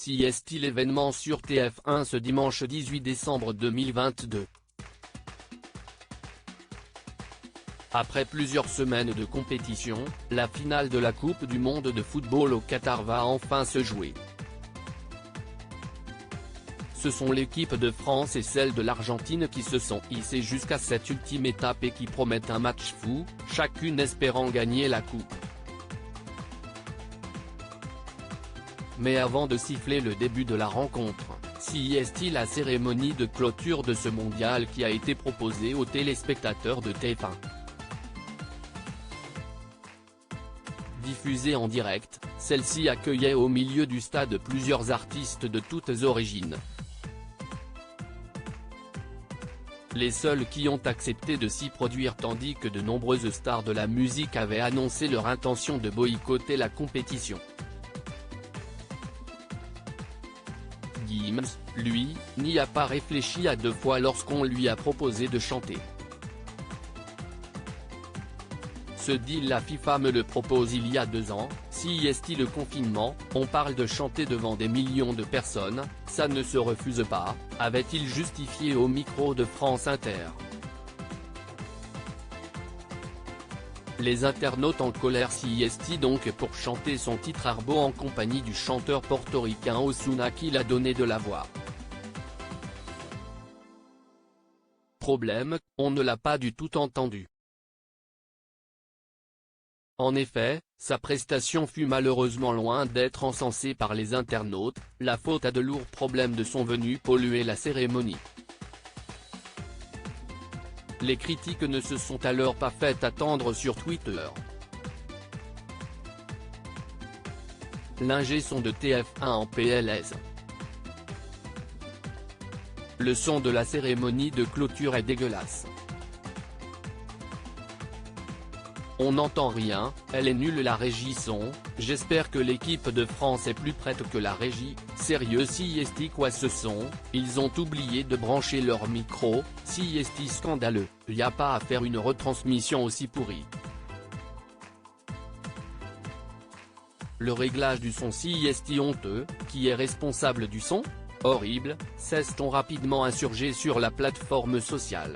CIST l'événement sur TF1 ce dimanche 18 décembre 2022. Après plusieurs semaines de compétition, la finale de la Coupe du monde de football au Qatar va enfin se jouer. Ce sont l'équipe de France et celle de l'Argentine qui se sont hissées jusqu'à cette ultime étape et qui promettent un match fou, chacune espérant gagner la coupe. Mais avant de siffler le début de la rencontre, CIST la cérémonie de clôture de ce mondial qui a été proposée aux téléspectateurs de TF1. Diffusée en direct, celle-ci accueillait au milieu du stade plusieurs artistes de toutes origines. Les seuls qui ont accepté de s'y produire tandis que de nombreuses stars de la musique avaient annoncé leur intention de boycotter la compétition. Gims, lui, n'y a pas réfléchi à deux fois lorsqu'on lui a proposé de chanter. Ce deal la FIFA me le propose il y a 2 ans, CIST le confinement, on parle de chanter devant des millions de personnes, ça ne se refuse pas, avait-il justifié au micro de France Inter. Les internautes en colère CIST donc pour chanter son titre Arbo en compagnie du chanteur portoricain Ozuna qui l'a donné de la voix. Problème, on ne l'a pas du tout entendu. En effet, sa prestation fut malheureusement loin d'être encensée par les internautes, la faute à de lourds problèmes de son venu polluer la cérémonie. Les critiques ne se sont alors pas fait attendre sur Twitter. L'ingé son de TF1 en PLS. Le son de la cérémonie de clôture est dégueulasse. On n'entend rien, elle est nulle la régie son, j'espère que l'équipe de France est plus prête que la régie, sérieux CIST quoi ce son, ils ont oublié de brancher leur micro, CIST scandaleux, y a pas à faire une retransmission aussi pourrie. Le réglage du son CIST honteux, qui est responsable du son ? Horrible, s'est-on rapidement insurgé sur la plateforme sociale.